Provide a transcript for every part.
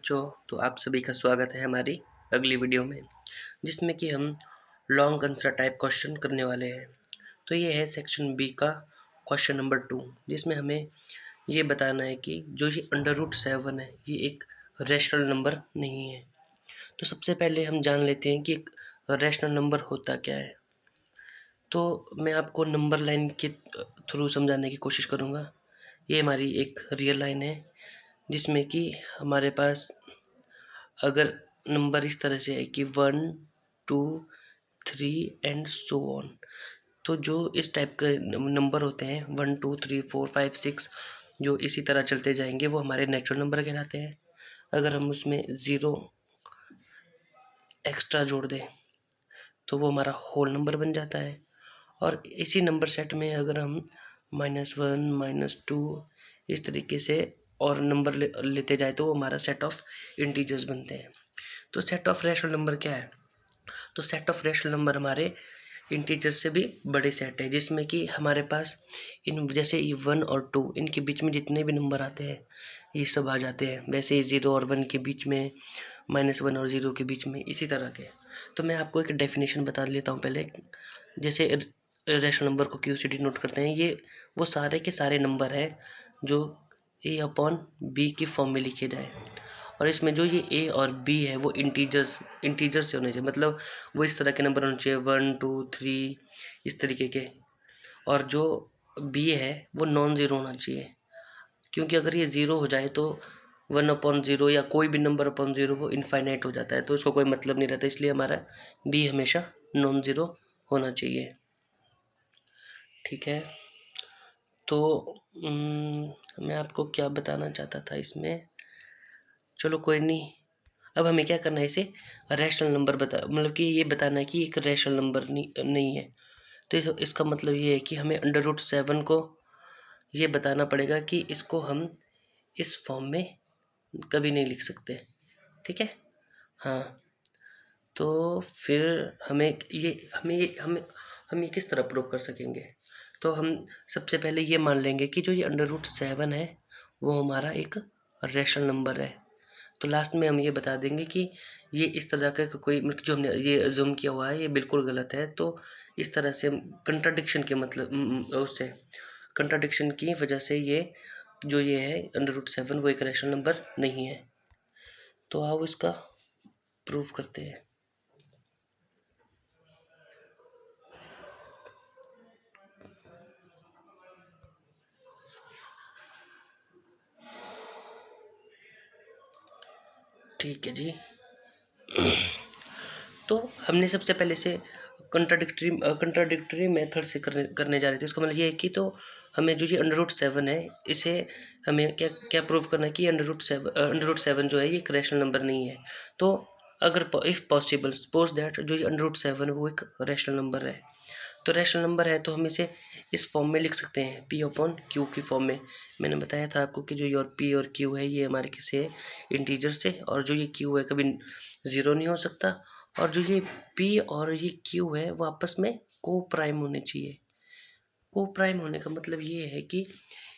बच्चों, तो आप सभी का स्वागत है हमारी अगली वीडियो में, जिसमें कि हम लॉन्ग आंसर टाइप क्वेश्चन करने वाले हैं। तो ये है सेक्शन बी का क्वेश्चन नंबर 2, जिसमें हमें ये बताना है कि जो ये √7 है, ये एक रैशनल नंबर नहीं है। तो सबसे पहले हम जान लेते हैं कि एक रैशनल नंबर होता क्या है। तो मैं आपको नंबर लाइन के थ्रू समझाने की कोशिश करूँगा। ये हमारी एक रियल लाइन है, जिसमें कि हमारे पास अगर नंबर इस तरह से है कि 1, 2, 3 एंड सो ऑन, तो जो इस टाइप के नंबर होते हैं 1, 2, 3, 4, 5, 6, जो इसी तरह चलते जाएंगे वो हमारे नेचुरल नंबर कहलाते हैं। अगर हम उसमें 0 एक्स्ट्रा जोड़ दें तो वो हमारा होल नंबर बन जाता है। और इसी नंबर सेट में अगर हम -1, -2 इस तरीके से और नंबर लेते जाए तो वो हमारा सेट ऑफ इंटीजर्स बनते हैं। तो सेट ऑफ रैशनल नंबर क्या है? तो सेट ऑफ रैशनल नंबर हमारे इंटीजर से भी बड़े सेट है, जिसमें कि हमारे पास इन जैसे ये 1 और 2 इनके बीच में जितने भी नंबर आते हैं ये सब आ जाते हैं। वैसे ही 0 और 1 के बीच में, -1 और 0 के बीच में, इसी तरह के। तो मैं आपको एक डेफिनेशन बता लेता हूँ पहले। जैसे रैशनल नंबर को क्यू से डिनोट करते हैं, ये वो सारे के सारे नंबर हैं जो a/b की फॉर्म में लिखे जाए। और इसमें जो ये a और b है वो इंटीजर से होने चाहिए, मतलब वो इस तरह के नंबर होने चाहिए 1, 2, 3 इस तरीके के। और जो b है वो नॉन ज़ीरो होना चाहिए, क्योंकि अगर ये ज़ीरो हो जाए तो 1/0 या कोई भी नंबर अपॉन ज़ीरो वो इनफाइनाइट हो जाता है, तो इसको कोई मतलब नहीं रहता। इसलिए हमारा b हमेशा नॉन ज़ीरो होना चाहिए। ठीक है, तो मैं आपको क्या बताना चाहता था इसमें, चलो कोई नहीं। अब हमें क्या करना है, इसे रैशनल नंबर मतलब कि ये बताना है कि एक रैशनल नंबर नहीं है। तो इसका मतलब ये है कि हमें √7 को ये बताना पड़ेगा कि इसको हम इस फॉर्म में कभी नहीं लिख सकते। ठीक है, हाँ। तो फिर हम ये किस तरह प्रूव कर सकेंगे? तो हम सबसे पहले ये मान लेंगे कि जो ये √7 है वो हमारा एक रैशनल नंबर है। तो लास्ट में हम ये बता देंगे कि ये इस तरह का कोई मतलब जो हमने ये अज्यूम किया हुआ है ये बिल्कुल गलत है। तो इस तरह से हम कंट्राडिक्शन के मतलब उससे कंट्राडिक्शन की वजह से ये है √7 वो एक रैशनल नंबर नहीं है। तो आओ इसका प्रूफ करते हैं। ठीक है जी। तो हमने सबसे पहले से कंट्राडिक्टरी मेथड से करने जा रहे थे। इसका मतलब ये है कि तो हमें जो ये √7 है इसे हमें क्या क्या प्रूव करना है कि √7 जो है ये एक रैशनल नंबर नहीं है। तो अगर इफ़ पॉसिबल सपोज दैट जो ये √7 है वो एक रैशनल नंबर है, तो रैशनल नंबर है तो हम इसे इस फॉर्म में लिख सकते हैं p/q की फॉर्म में। मैंने बताया था आपको कि जो ये p और q है ये हमारे किसी इंटीजर से, और जो ये q है कभी ज़ीरो नहीं हो सकता। और जो ये p और ये q है वो आपस में को प्राइम होने चाहिए। को प्राइम होने का मतलब ये है कि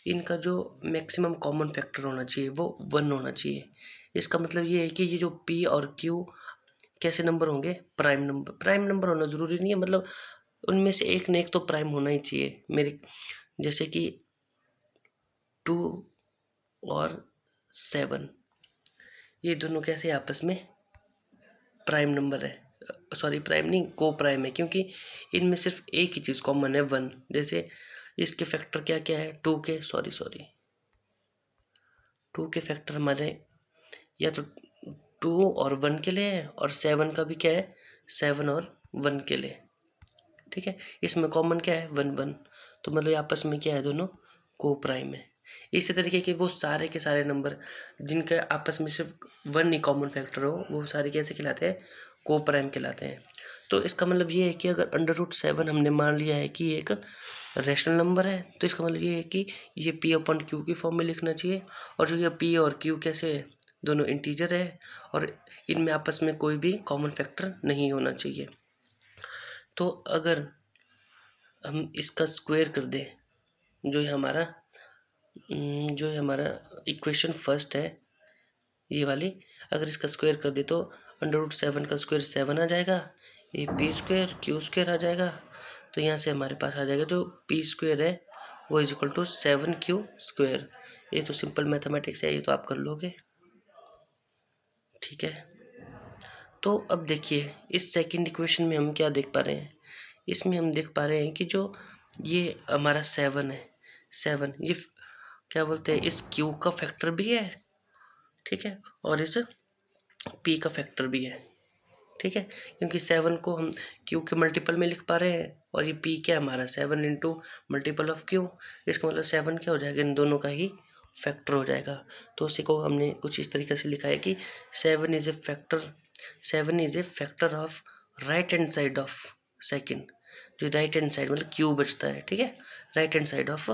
इनका जो मैक्सिमम कॉमन फैक्टर होना चाहिए वो 1 होना चाहिए। इसका मतलब ये है कि ये जो p और q कैसे नंबर होंगे? Prime number. प्राइम नंबर होना ज़रूरी नहीं है, मतलब उनमें से एक न एक तो प्राइम होना ही चाहिए। मेरे जैसे कि 2 और 7 ये दोनों कैसे आपस में प्राइम नंबर है, सॉरी प्राइम नहीं को प्राइम है, क्योंकि इनमें सिर्फ एक ही चीज़ कॉमन है 1। जैसे इसके फैक्टर क्या क्या है 2 के फैक्टर हमारे या तो 2 और 1 के लिए है, और 7 का भी क्या है 7 और 1 के लिए। ठीक है, इसमें कॉमन क्या है 1 1, तो मतलब आपस में क्या है दोनों को प्राइम है। इसी तरीके के वो सारे के सारे नंबर जिनके आपस में सिर्फ 1 ही कॉमन फैक्टर हो वो सारे कैसे कहलाते हैं? को प्राइम कहलाते हैं। तो इसका मतलब ये है कि अगर √7 हमने मान लिया है कि एक रैशनल नंबर है, तो इसका मतलब ये है कि ये p/q की फॉर्म में लिखना चाहिए। और जो ये p और q कैसे है? दोनों इंटीजर है और इनमें आपस में कोई भी कॉमन फैक्टर नहीं होना चाहिए। तो अगर हम इसका स्क्वायर कर दें, जो ये हमारा इक्वेशन फर्स्ट है ये वाली, अगर इसका स्क्वायर कर दे तो √7 का स्क्वायर 7 आ जाएगा, ये पी स्क्वायर क्यू स्क्वायर आ जाएगा। तो यहाँ से हमारे पास आ जाएगा जो पी स्क्वायर है वो is equal to 7 q square. ये तो सिंपल मैथमेटिक्स है, ये तो आप कर लोगे, ठीक है। तो अब देखिए इस सेकंड इक्वेशन में हम क्या देख पा रहे हैं, इसमें हम देख पा रहे हैं कि जो ये हमारा 7 है, 7 ये क्या बोलते हैं, इस क्यू का फैक्टर भी है, ठीक है, और इस पी का फैक्टर भी है, ठीक है, क्योंकि 7 को हम क्यू के मल्टीपल में लिख पा रहे हैं और ये पी क्या हमारा 7 इंटू मल्टीपल ऑफ क्यू, इसका मतलब 7 क्या हो जाएगा, इन दोनों का ही फैक्टर हो जाएगा। तो उसी को हमने कुछ इस तरीके से लिखा है कि 7 is a factor of right hand side of second, जो राइट हैंड साइड मतलब क्यू बचता है, ठीक है, right hand side of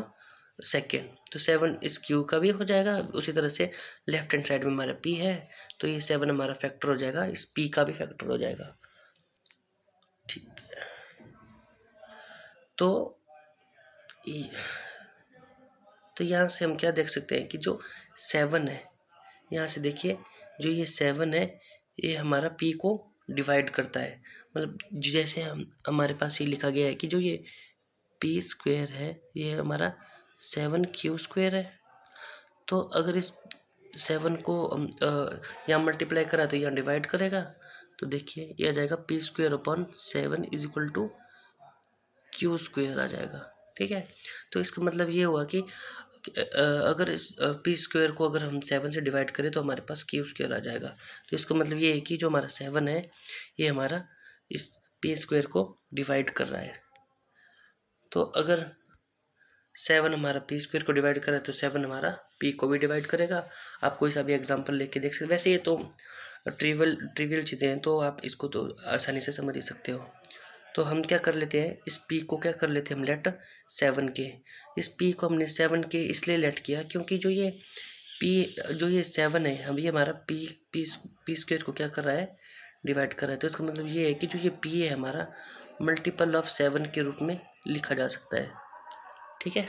second. तो 7 इस क्यू का भी हो जाएगा, उसी तरह से लेफ्ट हैंड साइड में हमारा पी है, तो ये 7 हमारा फैक्टर हो जाएगा, इस पी का भी फैक्टर हो जाएगा, ठीक है। तो यहाँ से हम क्या देख सकते हैं कि जो 7 है, यहाँ से देखिए जो ये 7 है ये हमारा पी को डिवाइड करता है, मतलब जैसे हम हमारे पास ये लिखा गया है कि जो ये पी स्क्वायर है ये हमारा 7 क्यू स्क्वायर है। तो अगर इस 7 को यहाँ मल्टीप्लाई करा तो यहाँ डिवाइड करेगा, तो देखिए ये आ जाएगा p square upon 7 is equal to q square आ जाएगा, ठीक है। तो इसका मतलब ये हुआ कि अगर इस पी स्क्वायर को अगर हम 7 से डिवाइड करें तो हमारे पास क्यू स्क्वायर आ जाएगा। तो इसका मतलब ये है कि जो हमारा 7 है ये हमारा इस पी स्क्वायर को डिवाइड कर रहा है। तो अगर 7 हमारा पी स्क्वायर को डिवाइड करे तो 7 हमारा पी को भी डिवाइड करेगा। आप कोई सा भी एग्जांपल लेके देख सकते, वैसे ये तो ट्रिवियल चीज़ें हैं तो आप इसको तो आसानी से समझ ही सकते हो। तो हम क्या कर लेते हैं, इस पी को क्या कर लेते हैं हम लेट 7 के, इस पी को हमने 7 के इसलिए लेट किया क्योंकि जो ये 7 है, हम ये हमारा पी स्क्वायर को क्या कर रहा है, डिवाइड कर रहा है। तो इसका मतलब ये है कि जो ये पी है हमारा मल्टीपल ऑफ 7 के रूप में लिखा जा सकता है, ठीक है,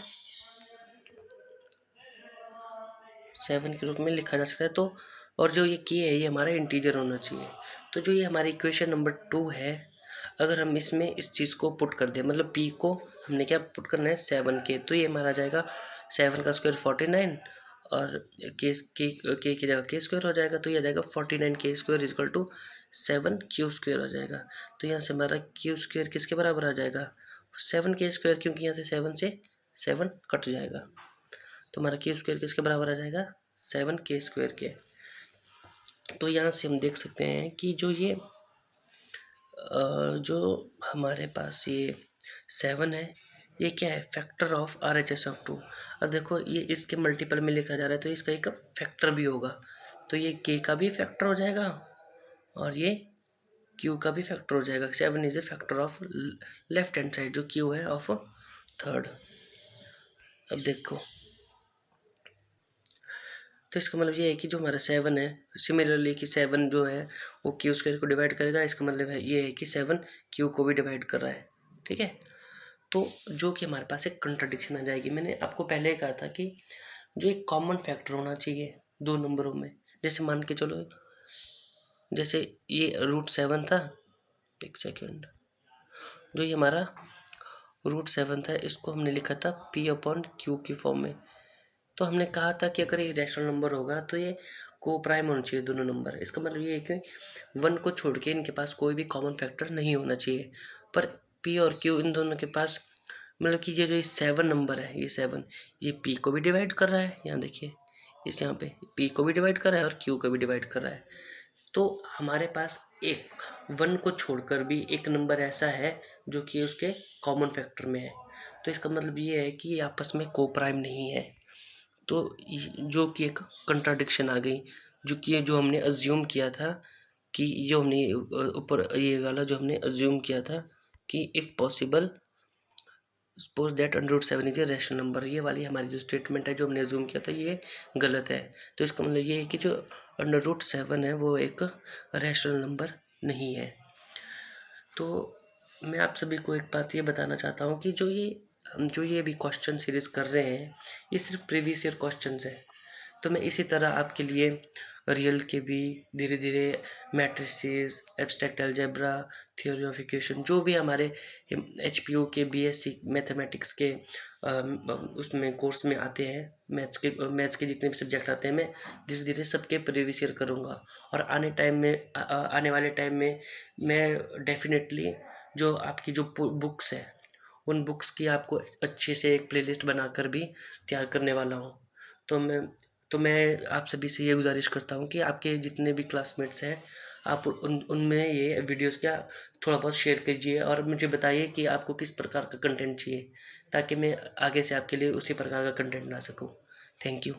7 के रूप में लिखा जा सकता है। तो और जो ये की है ये हमारा इंटीजर होना चाहिए। तो जो ये हमारी इक्वेशन नंबर 2 है, अगर हम इसमें इस चीज़ को पुट कर दें, मतलब पी को हमने क्या पुट करना है 7 के, तो ये हमारा आ जाएगा 7 का स्क्वायर 49 और के की जगह के स्क्वायर हो जाएगा, तो ये आ जाएगा 49 के square is equal to 7 q square हो जाएगा। तो यहाँ से हमारा क्यू स्क्वायर किसके बराबर आ जाएगा, 7 के स्क्वायर, क्योंकि यहाँ से 7 कट जाएगा, तो हमारा क्यू स्क्वायर किसके बराबर आ जाएगा, 7 के स्क्वायर के। तो यहाँ से हम देख सकते हैं कि जो ये जो हमारे पास ये 7 है ये क्या है, फैक्टर ऑफ RHS ऑफ 2। अब देखो ये इसके मल्टीपल में लिखा जा रहा है तो इसका एक फैक्टर भी होगा, तो ये के का भी फैक्टर हो जाएगा और ये क्यू का भी फैक्टर हो जाएगा। 7 is a factor of left hand side, जो क्यू है ऑफ थर्ड। अब देखो तो इसका मतलब ये है कि जो हमारा 7 है, सिमिलरली कि 7 जो है वो क्यू स्क्वायर को डिवाइड करेगा, इसका मतलब है ये है कि 7 क्यू को भी डिवाइड कर रहा है, ठीक है। तो जो कि हमारे पास एक कंट्राडिक्शन आ जाएगी। मैंने आपको पहले ही कहा था कि जो एक कॉमन फैक्टर होना चाहिए दो नंबरों में, जैसे मान के चलो जैसे ये √7 था, एक सेकेंड, जो ये हमारा √7 था इसको हमने लिखा था P अपॉन क्यू की फॉर्म में। तो हमने कहा था कि अगर ये रैशनल नंबर होगा तो ये को प्राइम होना चाहिए दोनों नंबर। इसका मतलब ये है कि 1 को छोड़ के इनके पास कोई भी कॉमन फैक्टर नहीं होना चाहिए, पर P और Q इन दोनों के पास, मतलब कि ये जो 7 नंबर है, ये 7 ये P को भी डिवाइड कर रहा है, यहाँ देखिए इस यहाँ पे P को भी डिवाइड कर रहा है और Q को भी डिवाइड कर रहा है। तो हमारे पास एक 1 को छोड़कर भी एक नंबर ऐसा है जो कि उसके कॉमन फैक्टर में है, तो इसका मतलब ये है कि ये आपस में को प्राइम नहीं है। तो जो कि एक कंट्राडिक्शन आ गई, जो कि जो हमने अज्यूम किया था कि जो हमने ऊपर ये वाला जो हमने अज्यूम किया था कि if possible suppose that √7 is a rational number, ये वाली हमारी जो स्टेटमेंट है जो हमने अज्यूम किया था ये गलत है। तो इसका मतलब ये है कि जो √7 है वो एक रैशनल नंबर नहीं है। तो मैं आप सभी को एक बात ये बताना चाहता हूँ कि हम जो ये अभी क्वेश्चन सीरीज कर रहे हैं ये सिर्फ प्रीवियस ईयर क्वेश्चंस है। तो मैं इसी तरह आपके लिए रियल के भी, धीरे धीरे matrices, abstract algebra, theory of equation, जो भी हमारे एचपीयू के बीएससी मैथमेटिक्स के उसमें कोर्स में आते हैं, मैथ्स के जितने भी सब्जेक्ट आते हैं, मैं धीरे धीरे सबके प्रीवियस ईयर करूँगा। और आने वाले टाइम में मैं डेफिनेटली जो आपकी जो बुक्स है, उन बुक्स की आपको अच्छे से एक प्लेलिस्ट बनाकर भी तैयार करने वाला हूँ। तो मैं आप सभी से ये गुजारिश करता हूँ कि आपके जितने भी क्लासमेट्स हैं, आप उनमें ये वीडियोस क्या थोड़ा बहुत शेयर कीजिए और मुझे बताइए कि आपको किस प्रकार का कंटेंट चाहिए, ताकि मैं आगे से आपके लिए उसी प्रकार का कंटेंट ला सकूँ। Thank you.